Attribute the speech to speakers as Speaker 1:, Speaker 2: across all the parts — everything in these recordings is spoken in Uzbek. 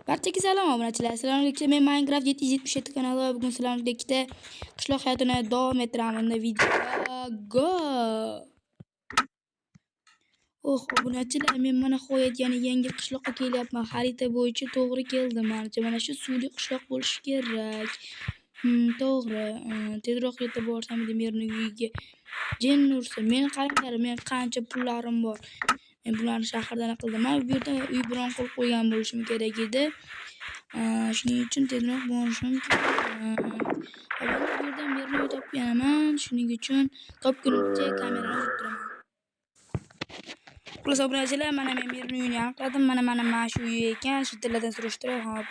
Speaker 1: Barchaga salom obunachilar. Assalomu men Minecraft 777 kanali va bugun sizlarga ikkita qishloq hayotini davom ettiraman. Video go. Obunachilar, men mana qo'yat yana yangi qishloqqa kelyapman. Xarita bo'yicha to'g'ri keldim. Mana shu suvli qishloq bo'lishi kerak. To'g'ri. Tezroq yetib borsam edi merning uyiga. Jin ursa, men qaranglar, men qancha pullarim bor. Men bularni shahardan qildim. Men bu yerda uy biron qilib qo'ygan bo'lishim kerak edi. Shuning uchun tezroq borishim kerak. Avval bu yerdan merni uy topganman. Shuning uchun topgunimcha kamerani urib turaman. Xullas obunachilar, mana men merni uyini aniqladim. Mana shu uy ekan. Shu tillardan surishtirib, hop.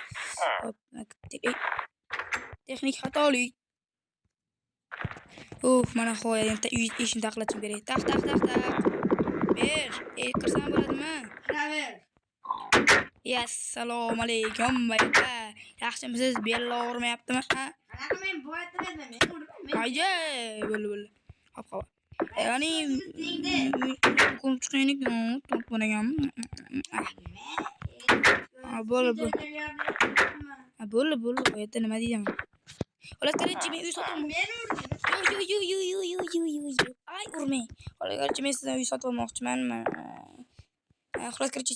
Speaker 1: Texnik xatolik. Mana qo'yadi. Uy eshikni taqlashim kerak. Taq. Ber, kirsam bo'ladimi?
Speaker 2: Kiraver.
Speaker 1: Assalomu alaykum aka. Yaxshimisiz? Bella og'rimayaptimi?
Speaker 2: Qanaqa men bo'yatmayman, men urmayman.
Speaker 1: Ayye, bo'ldi. Hop. Ya'ni ko'rib chiqaylik, to'plangan. Bo'ldi. Bu yerda nima deyman? Xolos qaraychi, men uy sotaman.
Speaker 2: Men urdim.
Speaker 1: Ay, urmang. Xolos qaraychi, men sizdan uy sotib olmoqchiman. Xolos qaraychi,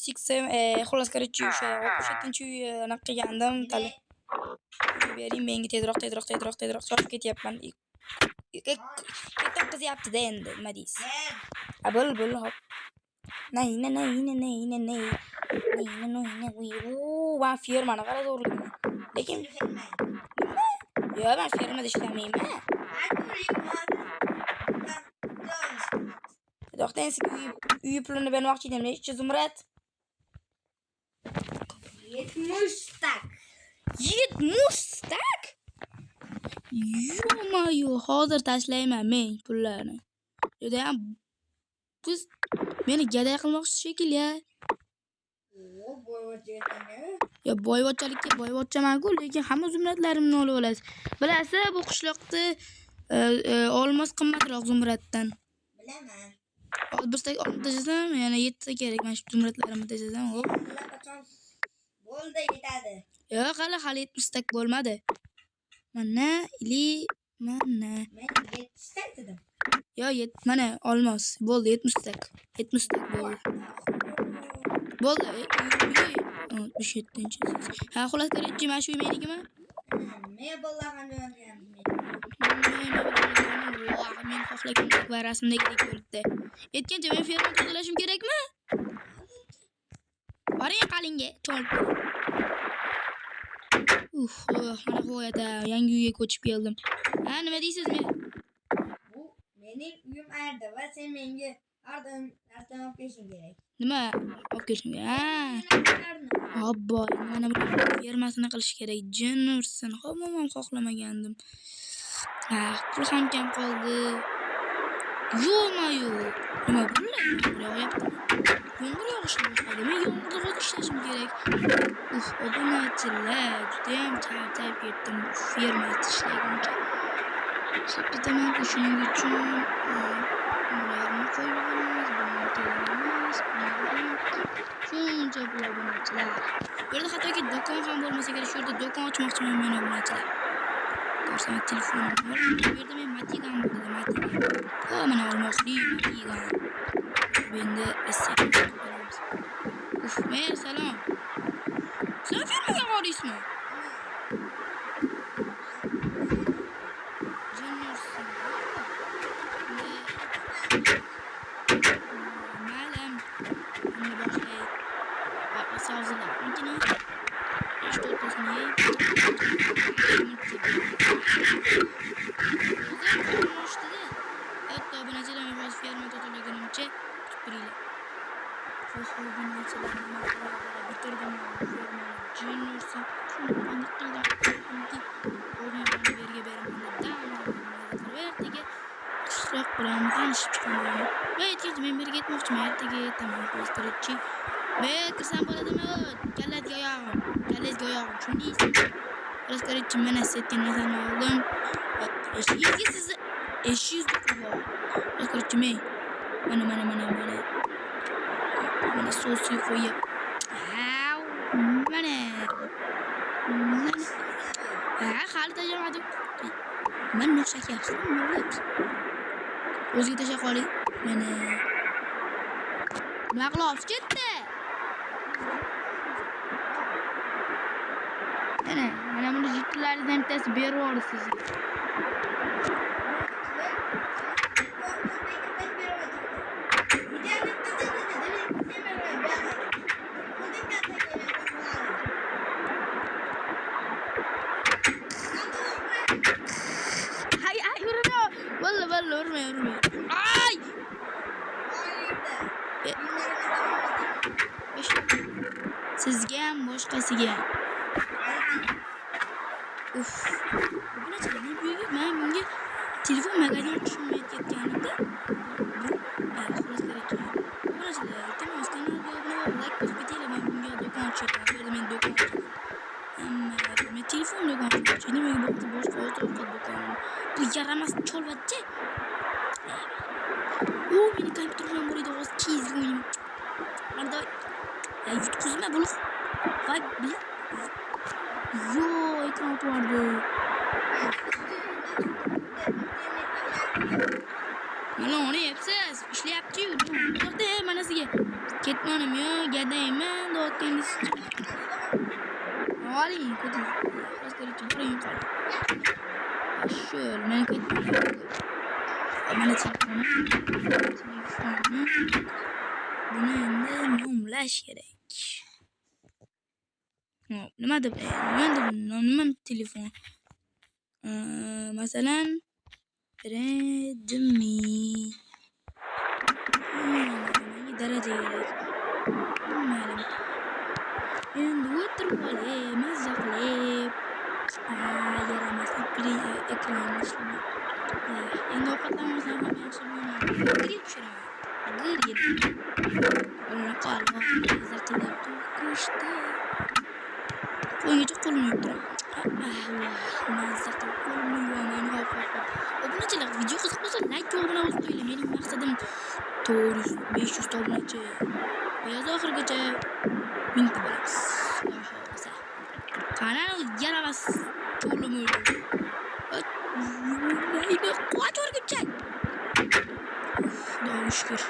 Speaker 1: o'sha 67-uy anaqa qilgandim. Talab bering menga tezroq chopib ketyapman. Ketib qizyapti-da endi, nima deysiz? Bo'ldi, hop. Nay. Va firmani qara zo'rligini. Lekin yo'q, men firmada ishlamayman. To'xtang, uy pulini bermoqchi edim. Necha zumrad?
Speaker 2: 70 stak.
Speaker 1: 70 stak? Yo, hozir tashlayman men pullarni. Juda ham biz meni gaday qilmoqchi shekilli. Yo, boyvachchaman-ku, lekin hamma zumradlarimni olib olasiz. Bilasiz, bu qishloqda olmos qimmatroq zumraddan.
Speaker 2: Bilaman.
Speaker 1: Bir stak olib tashlasam, yana 7 ta kerak. Men shu zumradlarimni tashlasam,
Speaker 2: Bo'ldi, yetadi.
Speaker 1: Yo'q, hali 70 stak bo'lmadi. Mana.
Speaker 2: Men 7 stak dedim.
Speaker 1: Yo'q, mana olmos. Bo'ldi, 70 stak. 70 stak bo'ldi. Bo'ldi. 67-chi. Xolos qaraychi, mana shu menikimi?
Speaker 2: Men bo'lagan joyim.
Speaker 1: Men xohlagan va rasmdagidek bo'libdi. Aytgancha men ferma tozalashim kerakmi? Boring qalinga, cho'lib. Mana qo'yada yangi uyga ko'chib keldim. Nima deysiz men?
Speaker 2: Bu mening uyim ayerda va sen menga har doim narsa olib kelishing kerak.
Speaker 1: Nima olib kelishim kerak? Obbo, mana bu fermasini qilish kerak. Jin ursin. Umuman xohlamagandim. Pul ham kam qoldi. Yo'q. Nima bo'lyapti? Yomg'ir yog'ishi boshladi. Men yomg'irda qolib ishlashim kerak. Obunachilar, juda ham charchab ketdim bu fermada ishlaguncha. Ketaman, shuning uchun bularni qo'yib yuboramiz, shuncha pul obunachilar. Bu yerda hattoki do'kon ham bo'lmasa kerak, shu yerda do'kon ochmoqchiman men obunachilar. Ko'rsam telefonim bor. Bu yerda men Matigan bo'ladi, Matigan. Mana olmosli Matigan. Endi men salom. Sen firmaga borysizmi? Malam. Endi boshlaylik. Asoslar. Mumkin. Что это с ней? Это obunachilar men ferma tozalagunimcha kutib turinglar. Obunachilar bitirdim fermani. Jin ursin. Shuni qildim. O'rnimni berga beraman. Ertaga qishloq bilan tanishib chiqaman. Va aytgancha men birga ketmoqchiman. Ertaga yetaman. Qo'ytirchi. Men kirsam bo'ladimi? Kallatga oyog'im. Shuni deysiz. Xolos qaraychi, mana setgan narsani oldim. Eshigingizga sizni eshingizni qo'yib. Xolos qaraychi, men mana sosni qo'yib. Mana. Hali tajamadim. Men o'xshatyapsiz, nima bo'lyapti? O'ziga tashlab qoling. Mana. Nima qilasiz ketdi? Mana buni jittlaringizdan bittasi berib yubordi sizga. Ay, urma. Vallahi urma. Ay! Sizga ham, boshqasiga ham. Uf. Bu nacha men bunga telefon magazin tushunmay ketganimda. Xolos kerak. Bu nacha iltimos kanalga obuna bo'lib, like bosib ketinglar. Men bunga do'kon ochayapman. Men do'kon ochaman. Men telefon do'kon ochaman. Nimaga bo'ldi boshqa ovqat do'koni. Bu yaramas cholvachcha. U meni kompyuterimdan bo'ladi hozir keys o'ynadim. Mana yutqizma buloq. Voy bil. Yo, ekran o'tvardi. Mana uni yapsiz, ishlayapti-yu. To'xta, mana sizga. Ketmanim yo, gadayman, dotgangiz. Oling, ko'ting. Xo'sh, boring qol. Shul, men ketdim. Mana telefonni. Buni endi nomlash kerak. Hop, nima deb telefon. Masalan, Redmi. Daraja kerak. Mayli. Endi o'tirib olay, mazza qilib. Yaramas ekran ishlamayapti. Endi ovqatlanmasam ham yaxshi bo'lmaydi. Grid tushiraman. Grid. Mana qolib mazza qilib ko'rishdi. Qo'ygacha qo'lim yuribdi. Mazza qilib qo'lim yuvaman. Hop. Obunachilar, video qiziq bo'lsa like va obuna bo'lib qo'yinglar. Mening maqsadim 400-500 ta obunachi. Yoz oxirigacha 1000 ta bo'lamiz. Kanal yaramas. Cho'lim o'ydi. Nayda quvvat o'rgimchak. Xudoga shukr.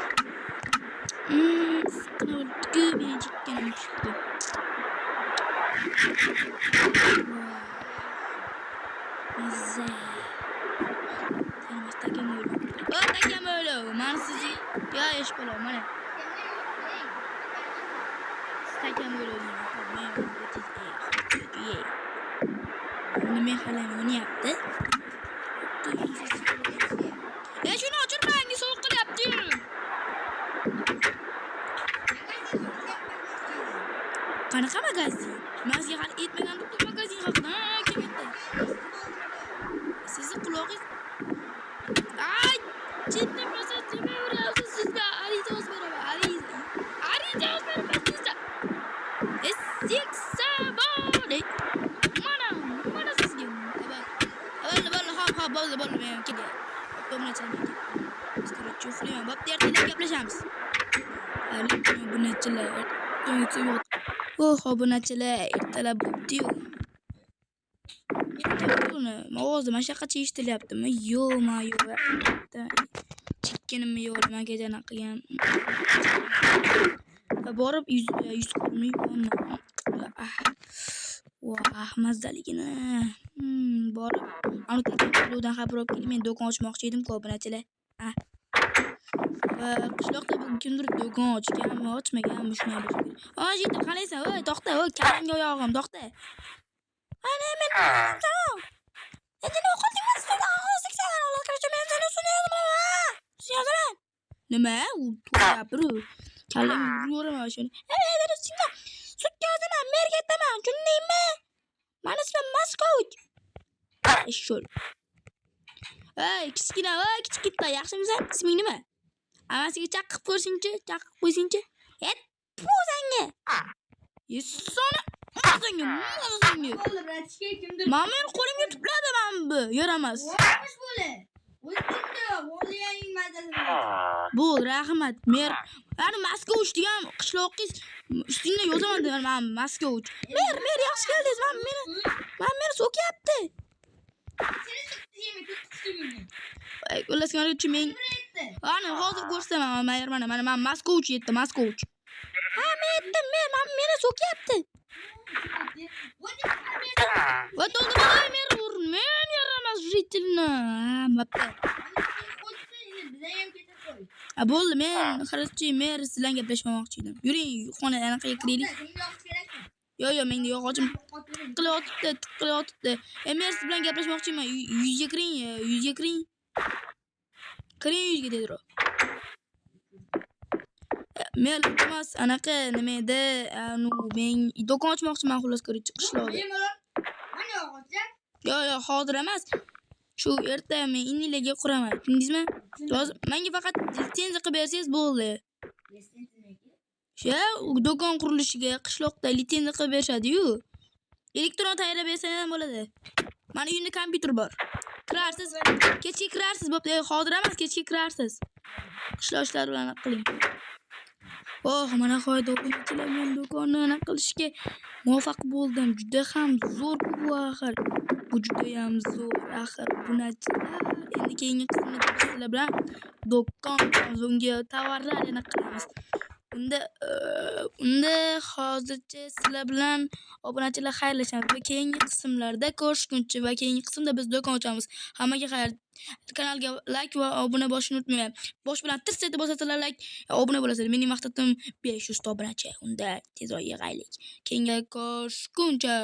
Speaker 1: Meni chikkanim chiqdi. Mazza. Takam o'ylo. Mana sizni yo ish bo'laman mana. Takam o'ylo. Uni men hali o'ynayapti. Shuni ochirmang, sovuq qilyapti. Qanaqa magazin? Men sizga hali aytmagan magazin haqida. Kim aytdi? Sizni quloqingiz ay, chetdan massaj qilaverasiz sizga. Ariza yozib beraman. Ariza yozib beraman sizga. Seksabone. Mana sizga. Bo'ldi, men ketyapman. Obunachilar. Skroch uxlayman. Bo'pti, ertaga gaplashamiz. Obunachilar. Obunachilar, ertalab bo'pti-yu. Ovozim mashaqacha eshitilyaptimi? Yo-mayo. Chekkanimni yo'laman kechani qilgan. Borib 100 qo'lni yuvaman. Mazzaligini. Borib Anutadan xabar olib kelib, men do'kon ochmoqchi edim, obunachilar. Qishloqda kimdir do'kon ochganmi, ochmaganmi shuni ham bilib. Yigit, qalaysan? Voy, to'xta, voy, kalingga oyog'im, to'xta. Ana men tamom. Endi nima qildingiz? Nima? U gapirib. Kallam yuraman shuni. Sudga yozaman, merga aytaman, tushundingmi? Mana ismim Maskovich. Shul. Kichkina, kichkina, yaxshimisan? Isming nima? Amasiga chaqib ko'rsinchi, chaqib qo'ysinchi. Bu senga. Yesona. Mazangga.
Speaker 2: Bo'ldi, bratishka kimdir.
Speaker 1: Men qo'limga tupladi mana bu. Yaramas.
Speaker 2: O'ramish bo'li. O'zining mazasini.
Speaker 1: Bu rahmat. Mer, ani Moskvich degan qishloqingiz ustingda yozaman dedim men Moskvich. Mer yaxshi keldingiz. Meni so'kyapti.
Speaker 2: Seni tutdimi, tutdimi?
Speaker 1: O'lasganicha men ani hozir ko'rsataman mana Moskvich yetdi, Moskvich. Ha, men yetdim, meni so'kyapti. Вот он men yaramas jitilni. Mapta. Bo'ldi, men xarajchi mer sizlan gaplashmoqchi edim. Yuring, xona anaqa kiraylik. Yo, menga yo'q, hojim tiqilayotibdi. Mer siz bilan gaplashmoqchiman. Yuzga kiring. Kiring yuzga tezroq. Men iltimos anaqa nima edi? Men do'kon ochmoqchiman xullas ko'rib qishloqda. Yo, hozir emas. Shu erta men inilarga quraman. Tushundingizmi? Menga faqat litsenziya qilib bersangiz bo'ldi. Sha do'kon qurilishiga qishloqda litsenziya qilib berishadi-yu. Elektron tayyorlab bersangiz ham bo'ladi. Mana uyimda kompyuter bor. Kirarsiz, kechga kirarsiz, bo'pti. Hozir emas, kechga kirarsiz. Qishloq ishlari bilan qiling. Mana qo'ydi o'quvchilar men do'konni anaqa qilishga muvaffaq bo'ldim. Juda ham zo'r bu axir. Bu juda ham zo'r axir. Bunachilar endi keyingi qismda sizlar bilan do'kon unga tovarlar anaqa qilamiz. Unda hozircha sizlar bilan obunachilar xayrlashamiz va keyingi qismlarda ko'rishguncha va keyingi qismda biz do'kon ochamiz. Hammaga xayr. Kanalga like va obuna bosishni unutmanglar. Bosh bilan tirs etib bosasizlar like, obuna bo'lasizlar. Mening maqsadim 500 obunachi. Unda tezroq yig'aylik. Keyingi ko'rishguncha